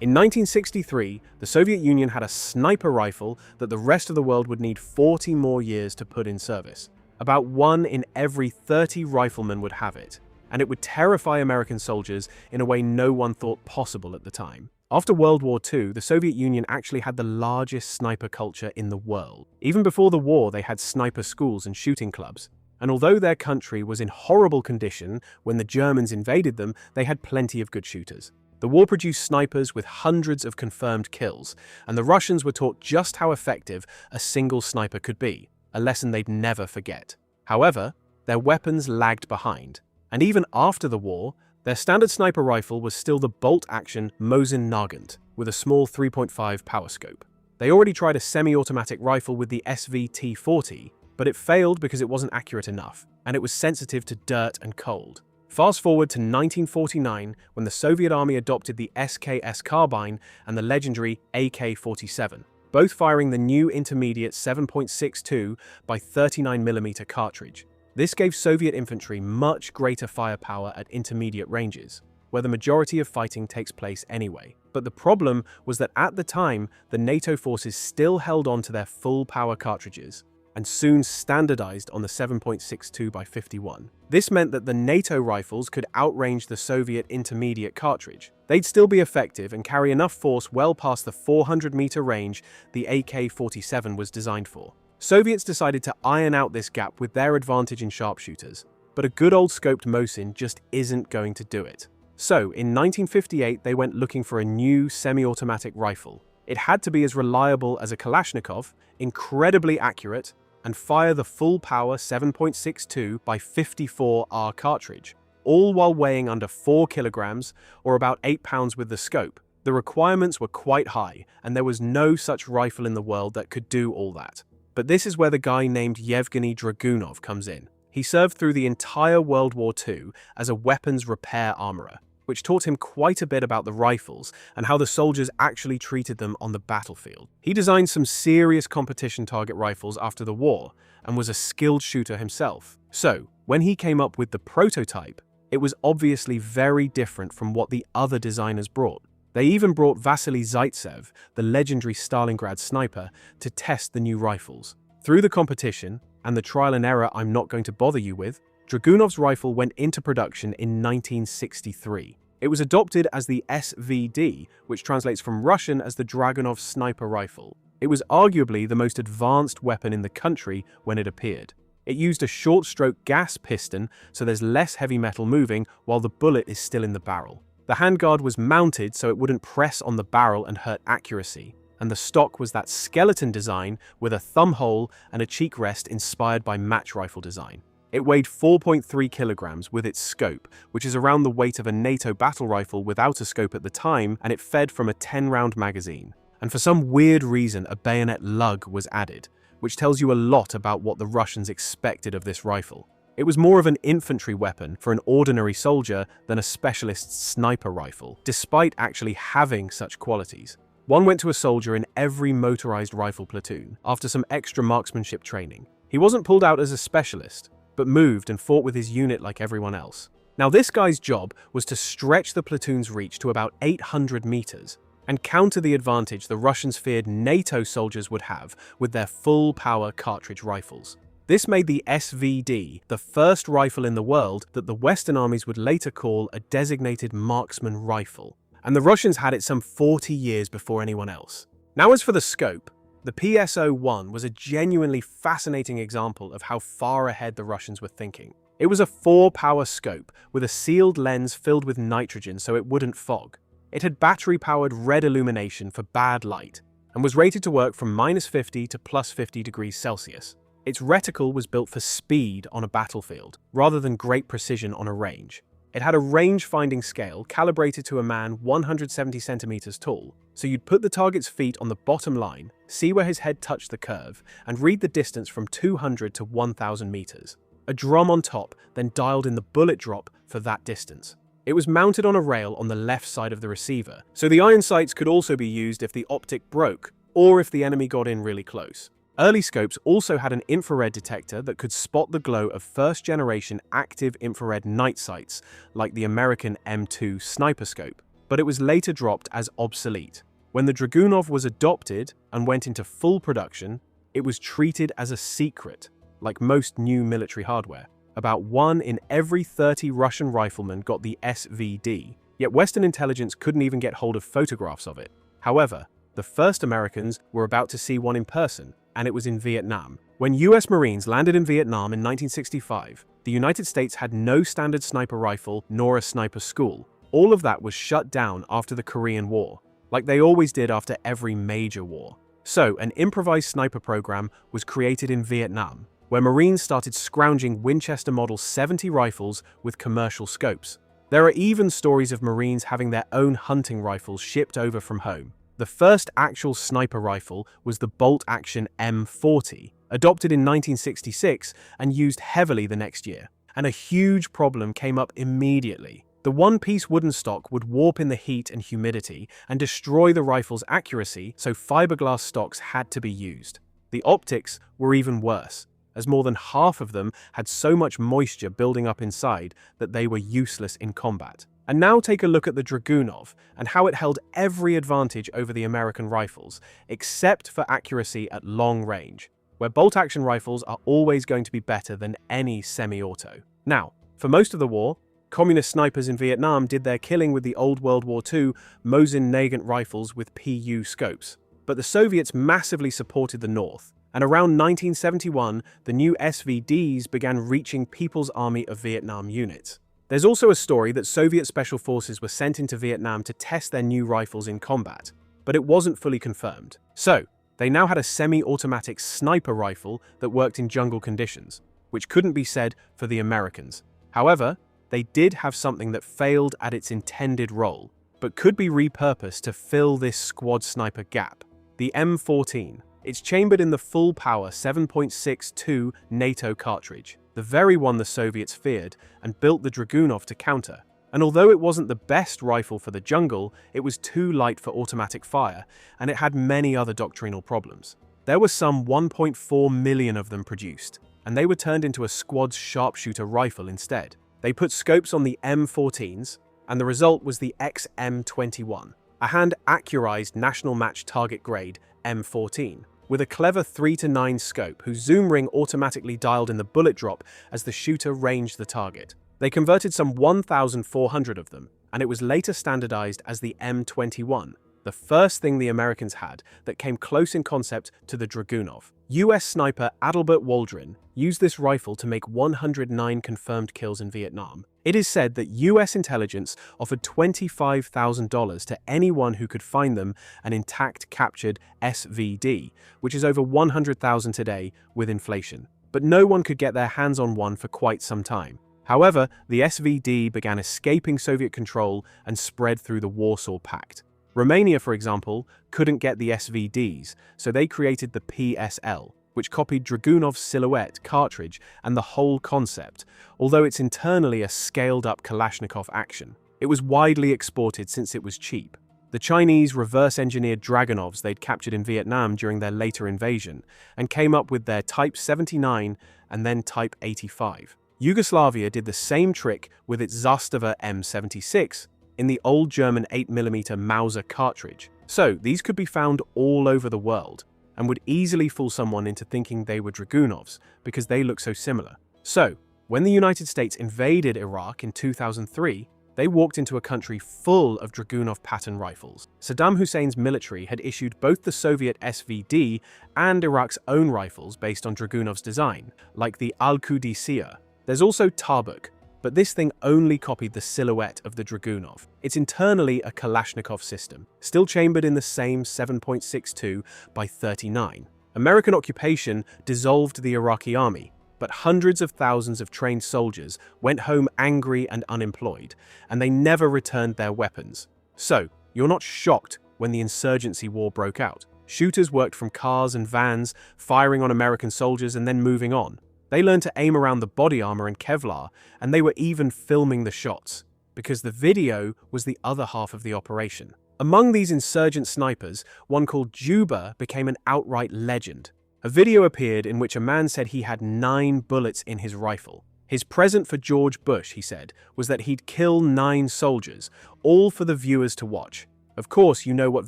In 1963, the Soviet Union had a sniper rifle that the rest of the world would need 40 more years to put in service. About 1 in every 30 riflemen would have it, and it would terrify American soldiers in a way no one thought possible at the time. After World War II, the Soviet Union actually had the largest sniper culture in the world. Even before the war, they had sniper schools and shooting clubs. And although their country was in horrible condition when the Germans invaded them, they had plenty of good shooters. The war produced snipers with hundreds of confirmed kills, and the Russians were taught just how effective a single sniper could be, a lesson they'd never forget. However, their weapons lagged behind, and even after the war, their standard sniper rifle was still the bolt-action Mosin Nagant with a small 3.5 power scope. They already tried a semi-automatic rifle with the SVT-40, but it failed because it wasn't accurate enough, and it was sensitive to dirt and cold. Fast forward to 1949, when the Soviet Army adopted the SKS carbine and the legendary AK-47, both firing the new intermediate 7.62 by 39mm cartridge. This gave Soviet infantry much greater firepower at intermediate ranges, where the majority of fighting takes place anyway. But the problem was that at the time, the NATO forces still held on to their full-power cartridges, and soon standardized on the 7.62 by 51. This meant that the NATO rifles could outrange the Soviet intermediate cartridge. They'd still be effective and carry enough force well past the 400-meter range the AK-47 was designed for. Soviets decided to iron out this gap with their advantage in sharpshooters, but a good old scoped Mosin just isn't going to do it. So, in 1958, they went looking for a new semi-automatic rifle. It had to be as reliable as a Kalashnikov, incredibly accurate, and fire the full-power 7.62 by 54R cartridge, all while weighing under 4 kilograms, or about 8 pounds with the scope. The requirements were quite high, and there was no such rifle in the world that could do all that. But this is where the guy named Yevgeny Dragunov comes in. He served through the entire World War II as a weapons repair armorer, which taught him quite a bit about the rifles and how the soldiers actually treated them on the battlefield. He designed some serious competition target rifles after the war and was a skilled shooter himself. So, when he came up with the prototype, it was obviously very different from what the other designers brought. They even brought Vasily Zaitsev, the legendary Stalingrad sniper, to test the new rifles. Through the competition, and the trial and error I'm not going to bother you with, Dragunov's rifle went into production in 1963. It was adopted as the SVD, which translates from Russian as the Dragunov sniper rifle. It was arguably the most advanced weapon in the country when it appeared. It used a short-stroke gas piston, so there's less heavy metal moving while the bullet is still in the barrel. The handguard was mounted so it wouldn't press on the barrel and hurt accuracy, and the stock was that skeleton design with a thumb hole and a cheek rest inspired by match rifle design. It weighed 4.3 kilograms with its scope, which is around the weight of a NATO battle rifle without a scope at the time, and it fed from a 10-round magazine. And for some weird reason, a bayonet lug was added, which tells you a lot about what the Russians expected of this rifle. It was more of an infantry weapon for an ordinary soldier than a specialist sniper rifle, despite actually having such qualities. One went to a soldier in every motorized rifle platoon after some extra marksmanship training. He wasn't pulled out as a specialist, but moved and fought with his unit like everyone else. Now this guy's job was to stretch the platoon's reach to about 800 meters and counter the advantage the Russians feared NATO soldiers would have with their full-power cartridge rifles. This made the SVD the first rifle in the world that the Western armies would later call a designated marksman rifle, and the Russians had it some 40 years before anyone else. Now as for the scope, the PSO-1 was a genuinely fascinating example of how far ahead the Russians were thinking. It was a 4-power scope with a sealed lens filled with nitrogen so it wouldn't fog. It had battery-powered red illumination for bad light, and was rated to work from -50 to +50 degrees Celsius. Its reticle was built for speed on a battlefield, rather than great precision on a range. It had a range-finding scale calibrated to a man 170 centimeters tall, so you'd put the target's feet on the bottom line, see where his head touched the curve, and read the distance from 200 to 1,000 meters. A drum on top then dialed in the bullet drop for that distance. It was mounted on a rail on the left side of the receiver, so the iron sights could also be used if the optic broke, or if the enemy got in really close. Early scopes also had an infrared detector that could spot the glow of first-generation active infrared night sights, like the American M2 sniper scope. but it was later dropped as obsolete. When the Dragunov was adopted and went into full production, it was treated as a secret, like most new military hardware. About 1 in every 30 Russian riflemen got the SVD, yet Western intelligence couldn't even get hold of photographs of it. However, the first Americans were about to see one in person, and it was in Vietnam. When US Marines landed in Vietnam in 1965, the United States had no standard sniper rifle nor a sniper school. All of that was shut down after the Korean War, like they always did after every major war. So, an improvised sniper program was created in Vietnam, where Marines started scrounging Winchester Model 70 rifles with commercial scopes. There are even stories of Marines having their own hunting rifles shipped over from home. The first actual sniper rifle was the bolt-action M40, adopted in 1966 and used heavily the next year. And a huge problem came up immediately. The one-piece wooden stock would warp in the heat and humidity and destroy the rifle's accuracy, so fiberglass stocks had to be used. The optics were even worse, as more than half of them had so much moisture building up inside that they were useless in combat. And now take a look at the Dragunov and how it held every advantage over the American rifles, except for accuracy at long range, where bolt-action rifles are always going to be better than any semi-auto. Now, for most of the war, communist snipers in Vietnam did their killing with the old World War II Mosin-Nagant rifles with PU scopes. But the Soviets massively supported the North, and around 1971, the new SVDs began reaching People's Army of Vietnam units. There's also a story that Soviet special forces were sent into Vietnam to test their new rifles in combat, but it wasn't fully confirmed. So, they now had a semi-automatic sniper rifle that worked in jungle conditions, which couldn't be said for the Americans. However, they did have something that failed at its intended role, but could be repurposed to fill this squad sniper gap. The M14. It's chambered in the full-power 7.62 NATO cartridge, the very one the Soviets feared and built the Dragunov to counter. And although it wasn't the best rifle for the jungle, it was too light for automatic fire, and it had many other doctrinal problems. There were some 1.4 million of them produced, and they were turned into a squad's sharpshooter rifle instead. They put scopes on the M14s, and the result was the XM21, a hand-accurized national match target grade M14, with a clever 3-to-9 scope whose zoom ring automatically dialed in the bullet drop as the shooter ranged the target. They converted some 1,400 of them, and it was later standardized as the M21, the first thing the Americans had that came close in concept to the Dragunov. US sniper Adalbert Waldron used this rifle to make 109 confirmed kills in Vietnam. It is said that US intelligence offered $25,000 to anyone who could find them an intact captured SVD, which is over $100,000 today with inflation. But no one could get their hands on one for quite some time. However, the SVD began escaping Soviet control and spread through the Warsaw Pact. Romania, for example, couldn't get the SVDs, so they created the PSL, which copied Dragunov's silhouette, cartridge, and the whole concept, although it's internally a scaled-up Kalashnikov action. It was widely exported since it was cheap. The Chinese reverse-engineered Dragunovs they'd captured in Vietnam during their later invasion, and came up with their Type 79 and then Type 85. Yugoslavia did the same trick with its Zastava M76, in the old German 8mm Mauser cartridge. So these could be found all over the world, and would easily fool someone into thinking they were Dragunovs because they look so similar. So, when the United States invaded Iraq in 2003, they walked into a country full of Dragunov pattern rifles. Saddam Hussein's military had issued both the Soviet SVD and Iraq's own rifles based on Dragunov's design, like the Al-Qudsiya. There's also Tabuk, but this thing only copied the silhouette of the Dragunov. It's internally a Kalashnikov system, still chambered in the same 7.62 by 39. American occupation dissolved the Iraqi army, but hundreds of thousands of trained soldiers went home angry and unemployed, and they never returned their weapons. So, you're not shocked when the insurgency war broke out. Shooters worked from cars and vans, firing on American soldiers and then moving on. They learned to aim around the body armor and Kevlar, and they were even filming the shots, because the video was the other half of the operation. Among these insurgent snipers, one called Juba became an outright legend. A video appeared in which a man said he had 9 bullets in his rifle. His present for George Bush, he said, was that he'd kill 9 soldiers, all for the viewers to watch. Of course, you know what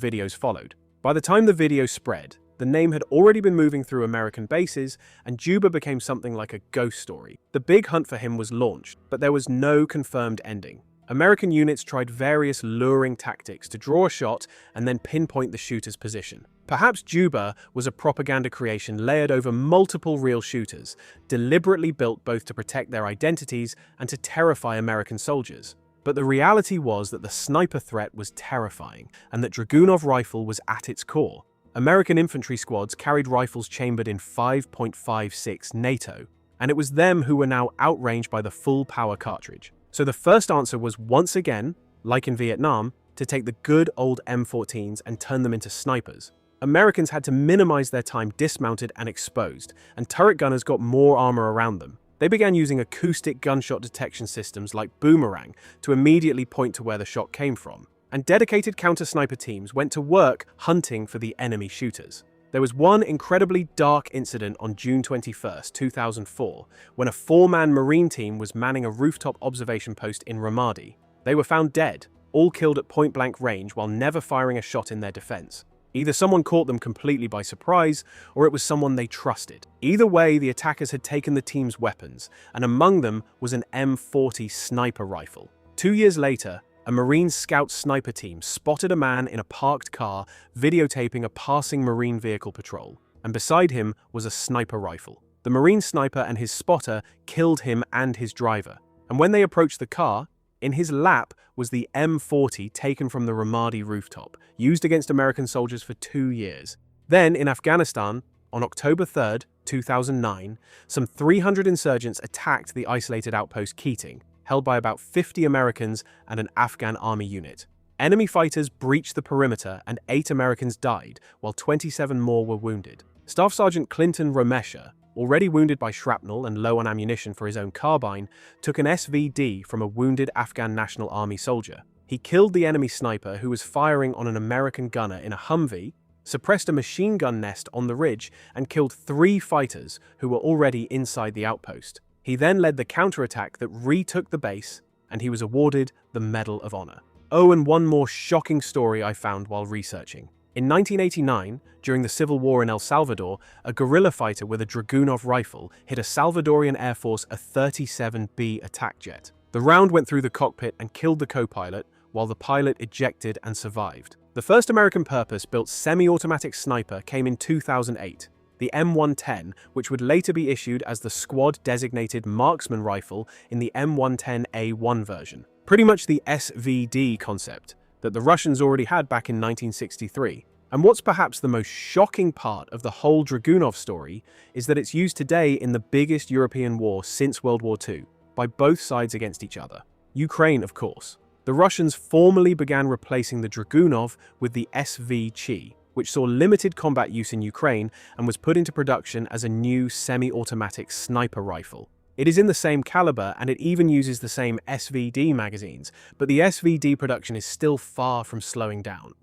videos followed. By the time the video spread, the name had already been moving through American bases, and Juba became something like a ghost story. The big hunt for him was launched, but there was no confirmed ending. American units tried various luring tactics to draw a shot and then pinpoint the shooter's position. Perhaps Juba was a propaganda creation layered over multiple real shooters, deliberately built both to protect their identities and to terrify American soldiers. But the reality was that the sniper threat was terrifying, and that Dragunov rifle was at its core. American infantry squads carried rifles chambered in 5.56 NATO, and it was them who were now outranged by the full-power cartridge. So the first answer was once again, like in Vietnam, to take the good old M14s and turn them into snipers. Americans had to minimize their time dismounted and exposed, and turret gunners got more armor around them. They began using acoustic gunshot detection systems like Boomerang to immediately point to where the shot came from. And dedicated counter-sniper teams went to work hunting for the enemy shooters. There was one incredibly dark incident on June 21, 2004, when a 4-man Marine team was manning a rooftop observation post in Ramadi. They were found dead, all killed at point-blank range while never firing a shot in their defense. Either someone caught them completely by surprise, or it was someone they trusted. Either way, the attackers had taken the team's weapons, and among them was an M40 sniper rifle. 2 years later, a Marine scout sniper team spotted a man in a parked car videotaping a passing Marine vehicle patrol, and beside him was a sniper rifle. The Marine sniper and his spotter killed him and his driver, and when they approached the car, in his lap was the M40 taken from the Ramadi rooftop, used against American soldiers for 2 years. Then, in Afghanistan, on October 3, 2009, some 300 insurgents attacked the isolated outpost Keating, held by about 50 Americans and an Afghan army unit. Enemy fighters breached the perimeter and 8 Americans died, while 27 more were wounded. Staff Sergeant Clinton Romesha, already wounded by shrapnel and low on ammunition for his own carbine, took an SVD from a wounded Afghan National Army soldier. He killed the enemy sniper who was firing on an American gunner in a Humvee, suppressed a machine gun nest on the ridge, and killed 3 fighters who were already inside the outpost. He then led the counterattack that retook the base, and he was awarded the Medal of Honor. Oh, and one more shocking story I found while researching. In 1989, during the Civil War in El Salvador, a guerrilla fighter with a Dragunov rifle hit a Salvadorian Air Force A-37B attack jet. The round went through the cockpit and killed the co-pilot, while the pilot ejected and survived. The first American purpose-built semi-automatic sniper came in 2008. The M110, which would later be issued as the squad-designated marksman rifle in the M110A1 version. Pretty much the SVD concept that the Russians already had back in 1963. And what's perhaps the most shocking part of the whole Dragunov story is that it's used today in the biggest European war since World War II, by both sides against each other. Ukraine, of course. The Russians formally began replacing the Dragunov with the SVD, which saw limited combat use in Ukraine and was put into production as a new semi-automatic sniper rifle. It is in the same caliber and it even uses the same SVD magazines, but the SVD production is still far from slowing down.